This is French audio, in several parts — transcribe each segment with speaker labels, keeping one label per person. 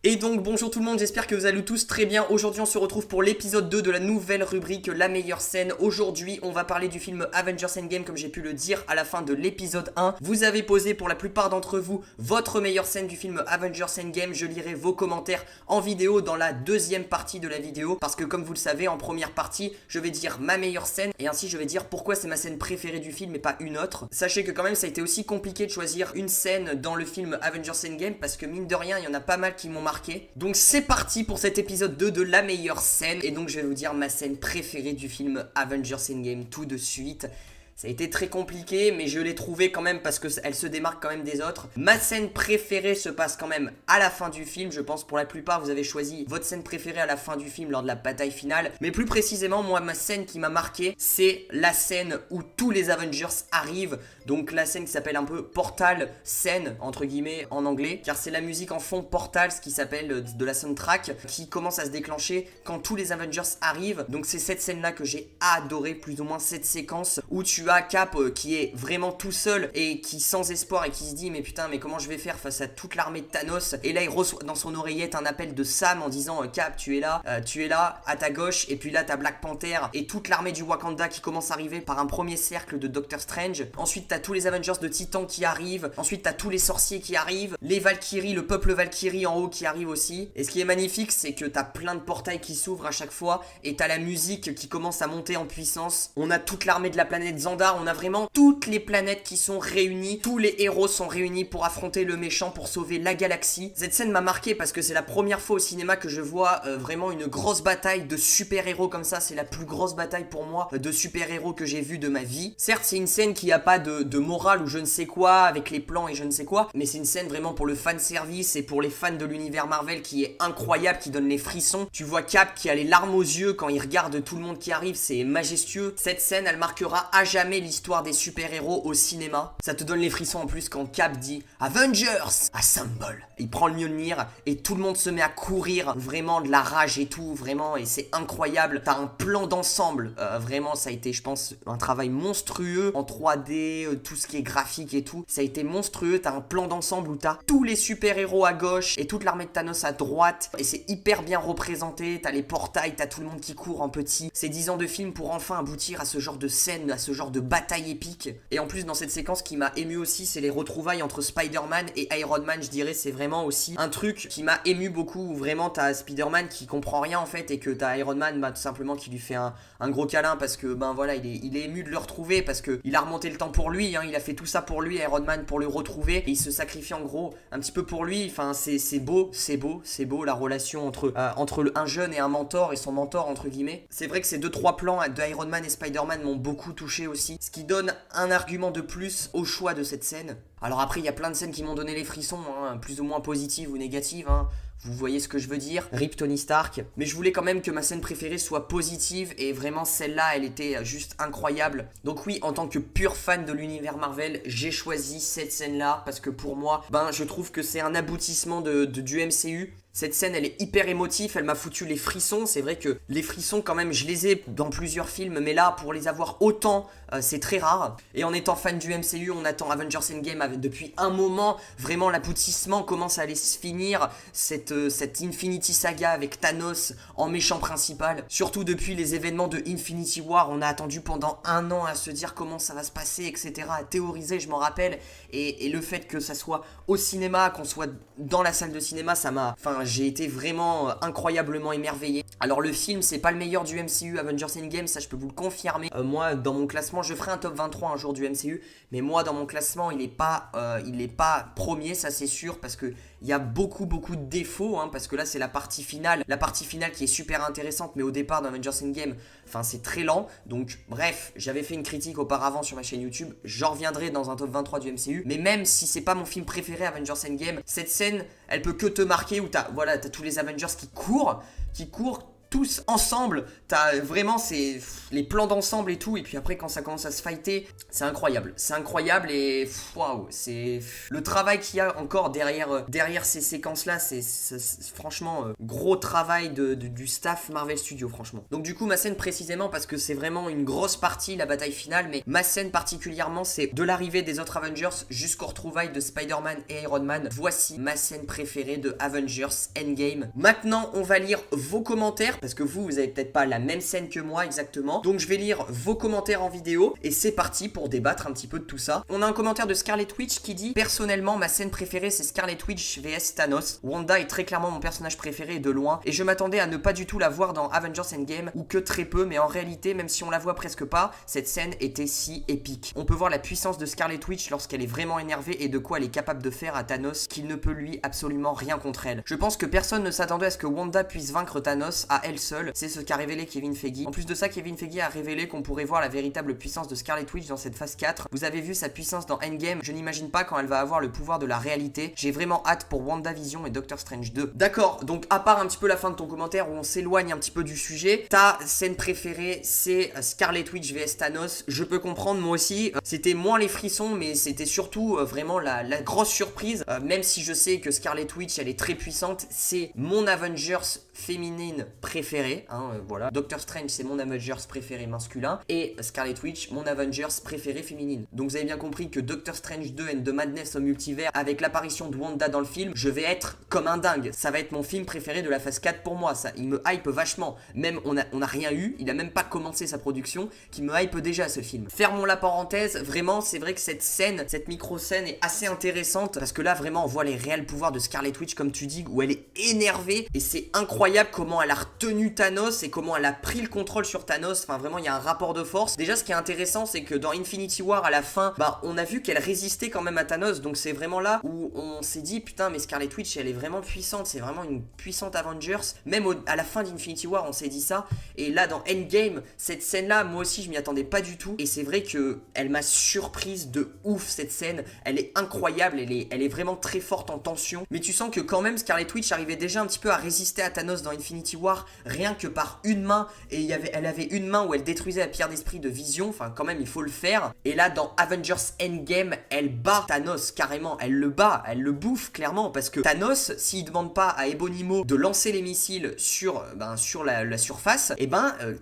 Speaker 1: Et donc bonjour tout le monde, j'espère que vous allez tous très bien. Aujourd'hui on se retrouve pour l'épisode 2 de la nouvelle rubrique La meilleure scène. Aujourd'hui on va parler du film Avengers Endgame comme j'ai pu le dire à la fin de l'épisode 1. Vous avez posé pour la plupart d'entre vous votre meilleure scène du film Avengers Endgame. Je lirai vos commentaires en vidéo dans la deuxième partie de la vidéo. Parce que comme vous le savez, en première partie je vais dire ma meilleure scène et ainsi je vais dire pourquoi c'est ma scène préférée du film et pas une autre. Sachez que quand même ça a été aussi compliqué de choisir une scène dans le film Avengers Endgame parce que mine de rien il y en a pas mal qui m'ont marqué. Donc c'est parti pour cet épisode 2 de la meilleure scène. Et donc je vais vous dire ma scène préférée du film Avengers Endgame tout de suite. Ça a été très compliqué, mais je l'ai trouvée quand même parce qu'elle se démarque quand même des autres. Ma scène préférée se passe quand même à la fin du film. Je pense pour la plupart, vous avez choisi votre scène préférée à la fin du film lors de la bataille finale. Mais plus précisément, moi, ma scène qui m'a marqué, c'est la scène où tous les Avengers arrivent. Donc la scène qui s'appelle un peu Portal scène, entre guillemets, en anglais. Car c'est la musique en fond Portal, ce qui s'appelle de la soundtrack, qui commence à se déclencher quand tous les Avengers arrivent. Donc c'est cette scène-là que j'ai adoré, plus ou moins cette séquence où tu as Cap qui est vraiment tout seul et qui sans espoir et qui se dit mais putain mais comment je vais faire face à toute l'armée de Thanos. Et là il reçoit dans son oreillette un appel de Sam en disant Cap tu es là à ta gauche. Et puis là t'as Black Panther et toute l'armée du Wakanda qui commence à arriver par un premier cercle de Doctor Strange. Ensuite t'as tous les Avengers de Titan qui arrivent. Ensuite t'as tous les sorciers qui arrivent, les Valkyries, le peuple Valkyrie en haut qui arrive aussi. Et ce qui est magnifique c'est que t'as plein de portails qui s'ouvrent à chaque fois et t'as la musique qui commence à monter en puissance. On a toute l'armée de la planète Xandar. On a vraiment toutes les planètes qui sont réunies. Tous les héros sont réunis pour affronter le méchant, pour sauver la galaxie. Cette scène m'a marqué parce que c'est la première fois au cinéma que je vois vraiment une grosse bataille de super-héros comme ça. C'est la plus grosse bataille pour moi de super-héros que j'ai vue de ma vie. Certes, c'est une scène qui a pas de morale ou je ne sais quoi, avec les plans et je ne sais quoi, mais c'est une scène vraiment pour le fan service et pour les fans de l'univers Marvel qui est incroyable, qui donne les frissons. Tu vois Cap qui a les larmes aux yeux quand il regarde tout le monde qui arrive, c'est majestueux. Cette scène, elle marquera à jamais l'histoire des super-héros au cinéma. Ça te donne les frissons en plus quand Cap dit Avengers Assemble. Il prend le Mjolnir et tout le monde se met à courir, vraiment de la rage et tout, vraiment, et c'est incroyable. T'as un plan d'ensemble, vraiment ça a été je pense un travail monstrueux en 3D, tout ce qui est graphique et tout, ça a été monstrueux. T'as un plan d'ensemble où t'as tous les super-héros à gauche et toute l'armée de Thanos à droite et c'est hyper bien représenté. T'as les portails, t'as tout le monde qui court en petit. C'est 10 ans de film pour enfin aboutir à ce genre de scène, à ce genre de bataille épique. Et en plus dans cette séquence qui m'a ému aussi, c'est les retrouvailles entre Spider-Man et Iron Man. Je dirais c'est vraiment aussi un truc qui m'a ému beaucoup, où vraiment t'as Spider-Man qui comprend rien en fait et que t'as Iron Man tout simplement qui lui fait un gros câlin parce que ben voilà il est ému de le retrouver parce que il a remonté le temps pour lui, il a fait tout ça pour lui, Iron Man, pour le retrouver, et il se sacrifie en gros un petit peu pour lui. Enfin c'est beau la relation entre un jeune et un mentor et son mentor entre guillemets. C'est vrai que ces 2-3 plans de Iron Man et Spider-Man m'ont beaucoup touché aussi, ce qui donne un argument de plus au choix de cette scène. Alors après il y a plein de scènes qui m'ont donné les frissons, plus ou moins positives ou négatives, vous voyez ce que je veux dire, RIP Tony Stark. Mais je voulais quand même que ma scène préférée soit positive et vraiment celle-là elle était juste incroyable. Donc oui, en tant que pur fan de l'univers Marvel, j'ai choisi cette scène-là parce que pour moi, je trouve que c'est un aboutissement du MCU. Cette scène elle est hyper émotive, elle m'a foutu les frissons. C'est vrai que les frissons quand même je les ai dans plusieurs films, mais là pour les avoir autant c'est très rare. Et en étant fan du MCU, on attend Avengers Endgame depuis un moment. Vraiment l'aboutissement commence à aller se finir, cette Infinity Saga avec Thanos en méchant principal. Surtout depuis les événements de Infinity War, on a attendu pendant un an à se dire comment ça va se passer, etc. À théoriser, je m'en rappelle. Et le fait que ça soit au cinéma, qu'on soit dans la salle de cinéma, j'ai été vraiment incroyablement émerveillé. Alors le film c'est pas le meilleur du MCU Avengers Endgame, ça je peux vous le confirmer. Moi dans mon classement, je ferai un top 23 un jour du MCU, mais moi dans mon classement il est pas premier, ça c'est sûr, parce que il y a beaucoup de défauts, parce que là c'est la partie finale qui est super intéressante, mais au départ d'Avengers Endgame, c'est très lent. Donc bref, j'avais fait une critique auparavant sur ma chaîne YouTube, j'en reviendrai dans un top 23 du MCU, mais même si c'est pas mon film préféré Avengers Endgame, cette scène elle peut que te marquer où t'as tous les Avengers qui courent tous ensemble, t'as vraiment les plans d'ensemble et tout, et puis après quand ça commence à se fighter, c'est incroyable et waouh, c'est le travail qu'il y a encore derrière ces séquences là, c'est franchement gros travail du staff Marvel Studios franchement. Donc du coup ma scène précisément, parce que c'est vraiment une grosse partie la bataille finale, mais ma scène particulièrement c'est de l'arrivée des autres Avengers jusqu'aux retrouvailles de Spider-Man et Iron Man. Voici ma scène préférée de Avengers Endgame. Maintenant on va lire vos commentaires, parce que vous avez peut-être pas la même scène que moi exactement, donc je vais lire vos commentaires en vidéo et c'est parti pour débattre un petit peu de tout ça. On a un commentaire de Scarlet Witch qui dit: personnellement ma scène préférée c'est Scarlet Witch vs Thanos. Wanda est très clairement mon personnage préféré de loin et je m'attendais à ne pas du tout la voir dans Avengers Endgame, ou que très peu, mais en réalité même si on la voit presque pas, cette scène était si épique. On peut voir la puissance de Scarlet Witch lorsqu'elle est vraiment énervée et de quoi elle est capable de faire à Thanos, qu'il ne peut lui absolument rien contre elle. Je pense que personne ne s'attendait à ce que Wanda puisse vaincre Thanos à elle seule, c'est ce qu'a révélé Kevin Feige. En plus de ça, Kevin Feige a révélé qu'on pourrait voir la véritable puissance de Scarlet Witch dans cette phase 4. Vous avez vu sa puissance dans Endgame, je n'imagine pas quand elle va avoir le pouvoir de la réalité. J'ai vraiment hâte pour WandaVision et Doctor Strange 2. D'accord, donc à part un petit peu la fin de ton commentaire où on s'éloigne un petit peu du sujet, ta scène préférée c'est Scarlet Witch vs Thanos. Je peux comprendre, moi aussi, c'était moins les frissons, mais c'était surtout vraiment la grosse surprise, même si je sais que Scarlet Witch elle est très puissante, c'est mon Avengers féminine préférée, voilà. Doctor Strange c'est mon Avengers préféré masculin et Scarlet Witch mon Avengers préférée féminine. Donc vous avez bien compris que Doctor Strange 2 and the Madness au multivers, avec l'apparition de Wanda dans le film, je vais être comme un dingue. Ça va être mon film préféré de la phase 4 pour moi, ça, il me hype vachement. Même on a rien eu, il a même pas commencé sa production, qui me hype déjà ce film. Fermons la parenthèse, vraiment c'est vrai que cette scène, cette micro-scène est assez intéressante, parce que là vraiment on voit les réels pouvoirs de Scarlet Witch comme tu dis, où elle est énervée, et c'est incroyable comment elle a retenu Thanos et comment elle a pris le contrôle sur Thanos. Enfin vraiment il y a un rapport de force. Déjà ce qui est intéressant c'est que dans Infinity War à la fin, on a vu qu'elle résistait quand même à Thanos, donc c'est vraiment là où on s'est dit putain mais Scarlet Witch elle est vraiment puissante, c'est vraiment une puissante Avengers. Même à la fin d'Infinity War on s'est dit ça, et là dans Endgame cette scène là moi aussi je m'y attendais pas du tout, et c'est vrai que elle m'a surprise de ouf cette scène. Elle est incroyable, elle est vraiment très forte en tension, mais tu sens que quand même Scarlet Witch arrivait déjà un petit peu à résister à Thanos dans Infinity War, rien que par une main, et elle avait une main où elle détruisait la pierre d'esprit de Vision, enfin quand même il faut le faire. Et là dans Avengers Endgame elle bat Thanos carrément, elle le bat, elle le bouffe clairement, parce que Thanos s'il demande pas à Ebonimo de lancer les missiles sur la surface,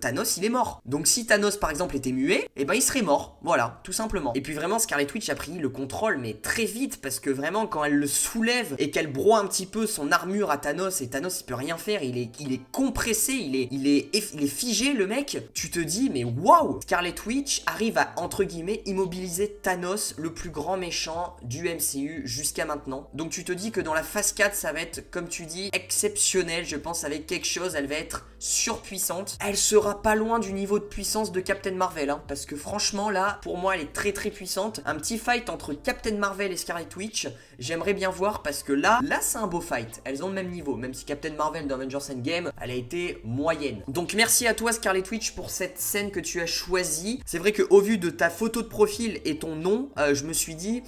Speaker 1: Thanos il est mort. Donc si Thanos par exemple était muet, il serait mort, voilà, tout simplement. Et puis vraiment Scarlet Witch a pris le contrôle mais très vite, parce que vraiment quand elle le soulève et qu'elle broie un petit peu son armure à Thanos, et Thanos il peut rien faire, il est compressé, il est figé le mec, tu te dis mais waouh, Scarlet Witch arrive à entre guillemets immobiliser Thanos, le plus grand méchant du MCU jusqu'à maintenant. Donc tu te dis que dans la phase 4 ça va être comme tu dis exceptionnel, je pense, avec quelque chose, elle va être surpuissante. Elle sera pas loin du niveau de puissance de Captain Marvel, parce que franchement là pour moi elle est très très puissante. Un petit fight entre Captain Marvel et Scarlet Witch, j'aimerais bien voir, parce que là c'est un beau fight, elles ont le même niveau, même si Captain Marvel dans Avengers Endgame elle a été moyenne. Donc merci à toi Scarlet Witch pour cette scène que tu as choisie. C'est vrai que au vu de ta photo de profil et ton nom, je me suis dit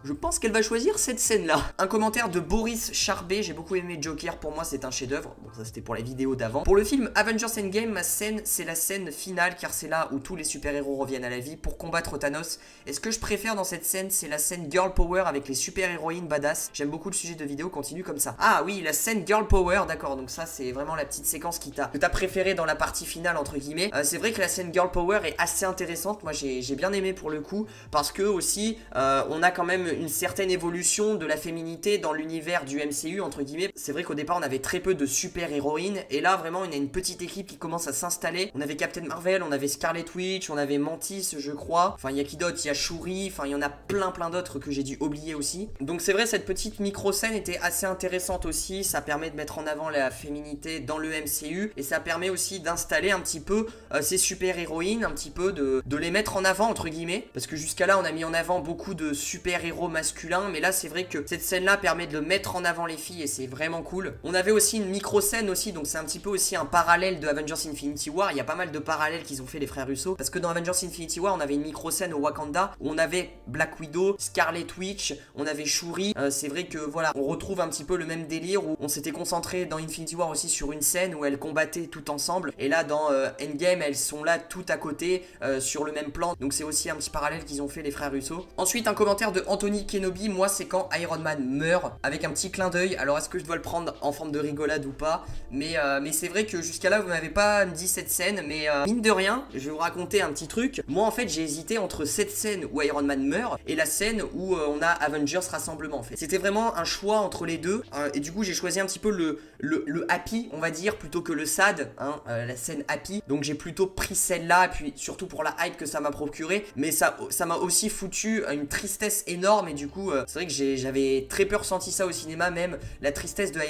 Speaker 1: je pense qu'elle va choisir cette scène-là. Un commentaire de Boris Charbet: j'ai beaucoup aimé Joker, pour moi c'est un chef-d'œuvre. Bon, ça c'était pour la vidéo d'avant. Pour le film Avengers Endgame, ma scène c'est la scène finale, car c'est là où tous les super-héros reviennent à la vie pour combattre Thanos. Et ce que je préfère dans cette scène, c'est la scène Girl Power avec les super-héroïnes badass. J'aime beaucoup le sujet de vidéo, continue comme ça. Ah oui, la scène Girl Power, d'accord, donc ça c'est vraiment la petite séquence que t'as préférée dans la partie finale entre guillemets. C'est vrai que la scène Girl Power est assez intéressante, moi j'ai bien aimé pour le coup, parce que aussi on a quand même une certaine évolution de la féminité dans l'univers du MCU entre guillemets. C'est vrai qu'au départ on avait très peu de super héroïnes, et là vraiment il y a une petite équipe qui commence à s'installer. On avait Captain Marvel, on avait Scarlet Witch, on avait Mantis je crois, enfin il y a qui d'autre, il y a Shuri, enfin il y en a plein d'autres que j'ai dû oublier aussi. Donc c'est vrai cette petite micro scène était assez intéressante aussi, ça permet de mettre en avant la féminité dans le MCU, et ça permet aussi d'installer un petit peu ces super héroïnes, un petit peu de les mettre en avant entre guillemets, parce que jusqu'à là on a mis en avant beaucoup de super héros super-héros masculin, mais là c'est vrai que cette scène-là permet de mettre en avant les filles et c'est vraiment cool. On avait aussi une micro-scène aussi, donc c'est un petit peu aussi un parallèle de Avengers Infinity War. Il y a pas mal de parallèles qu'ils ont fait les frères Russo, parce que dans Avengers Infinity War, on avait une micro-scène au Wakanda où on avait Black Widow, Scarlet Witch, on avait Shuri. C'est vrai que voilà, on retrouve un petit peu le même délire où on s'était concentré dans Infinity War aussi sur une scène où elles combattaient tout ensemble, et là dans Endgame, elles sont là tout à côté sur le même plan, donc c'est aussi un petit parallèle qu'ils ont fait les frères Russo. Ensuite, un commentaire de Anthony Kenobi, moi c'est quand Iron Man meurt, avec un petit clin d'œil. Alors est-ce que je dois le prendre en forme de rigolade ou pas, mais c'est vrai que jusqu'à là vous m'avez pas dit cette scène, mais mine de rien, je vais vous raconter un petit truc. Moi en fait j'ai hésité entre cette scène où Iron Man meurt et la scène où on a Avengers Rassemblement en fait. C'était vraiment un choix entre les deux, et du coup j'ai choisi un petit peu le happy on va dire plutôt que le sad, hein, la scène happy, donc j'ai plutôt pris celle-là, puis surtout pour la hype que ça m'a procuré, mais ça m'a aussi foutu une tristesse énorme, et du coup c'est vrai que j'avais très peu ressenti ça au cinéma, même la tristesse de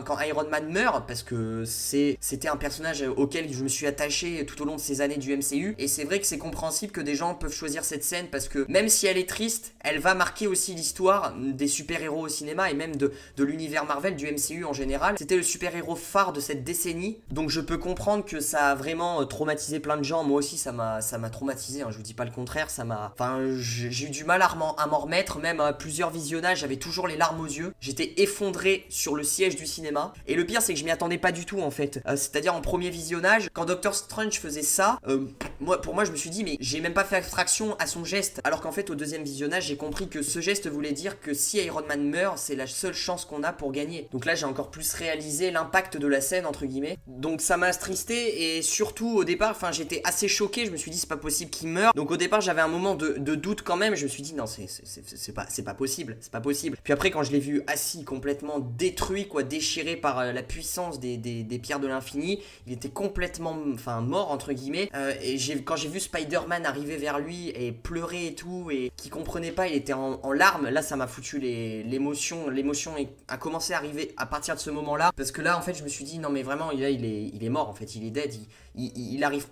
Speaker 1: quand Iron Man meurt, parce que c'était un personnage auquel je me suis attaché tout au long de ces années du MCU, et c'est vrai que c'est compréhensible que des gens peuvent choisir cette scène, parce que même si elle est triste, elle va marquer aussi l'histoire des super-héros au cinéma, et même de l'univers Marvel, du MCU en général. C'était le super-héros phare de cette décennie, donc je peux comprendre que ça a vraiment traumatisé plein de gens. Moi aussi ça m'a traumatisé, hein, je vous dis pas le contraire, j'ai eu du mal à m'en remettre, même à plusieurs visionnages, j'avais toujours les larmes aux yeux, j'étais effondré sur le siège du cinéma, et le pire c'est que je m'y attendais pas du tout en fait, c'est-à-dire en premier visionnage, quand Doctor Strange faisait ça, pour moi je me suis dit mais j'ai même pas fait abstraction à son geste, alors qu'en fait au deuxième visionnage j'ai compris que ce geste voulait dire que si Iron Man meurt, c'est la seule chance qu'on a pour gagner. Donc là j'ai encore plus réalisé l'impact de la scène entre guillemets, donc ça m'a attristé, et surtout au départ, j'étais assez choqué, je me suis dit c'est pas possible qu'il meure, donc au départ j'avais un moment de doute quand même, je me suis dit non c'est pas possible, c'est pas possible. Puis après quand je l'ai vu assis complètement détruit, déchiré par la puissance des pierres de l'infini, il était complètement mort entre guillemets, et quand j'ai vu Spider-Man arriver vers lui et pleurer et tout, et qui comprenait pas, il était en larmes, là ça m'a foutu l'émotion a commencé à arriver à partir de ce moment là, parce que là en fait je me suis dit non mais vraiment il est mort en fait, il est dead, il arrive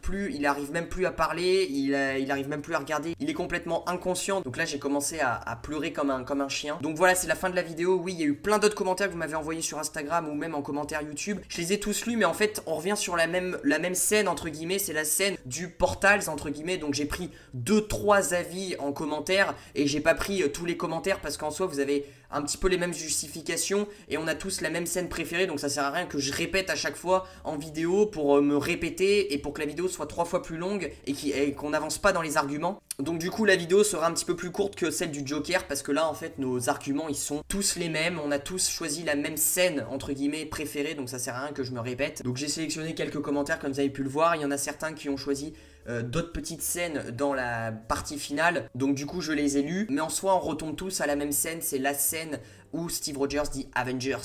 Speaker 1: même plus à parler, il arrive même plus à regarder, il est complètement inconscient. Donc là j'ai commencé à pleurer comme un chien. Donc voilà, c'est la fin de la vidéo. Oui, il y a eu plein d'autres commentaires que vous m'avez envoyés sur Instagram ou même en commentaire YouTube, je les ai tous lus, mais en fait on revient sur la même scène entre guillemets, c'est la scène du Portals entre guillemets. Donc j'ai pris 2-3 avis en commentaire, et j'ai pas pris tous les commentaires, parce qu'en soi vous avez un petit peu les mêmes justifications et on a tous la même scène préférée, donc ça sert à rien que je répète à chaque fois en vidéo pour me répéter et pour que la vidéo soit 3 fois plus longue et qu'on n'avance pas dans les arguments. Donc du coup la vidéo sera un petit peu plus courte que celle du Joker, parce que là en fait nos arguments ils sont tous les mêmes, on a tous choisi la même scène entre guillemets préférée, donc ça sert à rien que je me répète. Donc j'ai sélectionné quelques commentaires comme vous avez pu le voir, il y en a certains qui ont choisi d'autres petites scènes dans la partie finale, donc du coup je les ai lus, mais en soi on retombe tous à la même scène, c'est la scène où Steve Rogers dit Avengers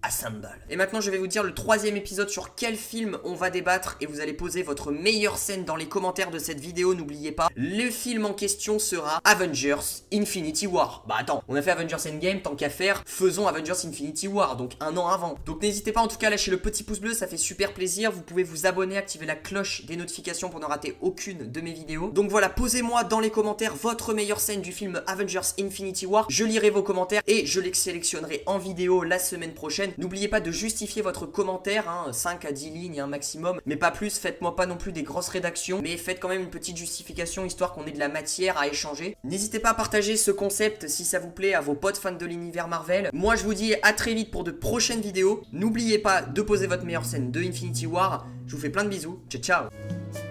Speaker 1: Assemble. Et maintenant je vais vous dire le 3e épisode sur quel film on va débattre, et vous allez poser votre meilleure scène dans les commentaires de cette vidéo, n'oubliez pas. Le film en question sera Avengers Infinity War. Bah attends, on a fait Avengers Endgame, tant qu'à faire, faisons Avengers Infinity War, donc un an avant. Donc n'hésitez pas en tout cas à lâcher le petit pouce bleu, ça fait super plaisir. Vous pouvez vous abonner, activer la cloche des notifications pour ne rater aucune de mes vidéos. Donc voilà, posez-moi dans les commentaires votre meilleure scène du film Avengers Infinity War. Je lirai vos commentaires et je les sélectionnerai en vidéo la semaine prochaine. N'oubliez pas de justifier votre commentaire, 5 à 10 lignes maximum, mais pas plus. Faites-moi pas non plus des grosses rédactions, mais faites quand même une petite justification histoire qu'on ait de la matière à échanger. N'hésitez pas à partager ce concept si ça vous plaît à vos potes fans de l'univers Marvel. Moi je vous dis à très vite pour de prochaines vidéos. N'oubliez pas de poser votre meilleure scène de Infinity War. Je vous fais plein de bisous, ciao ciao.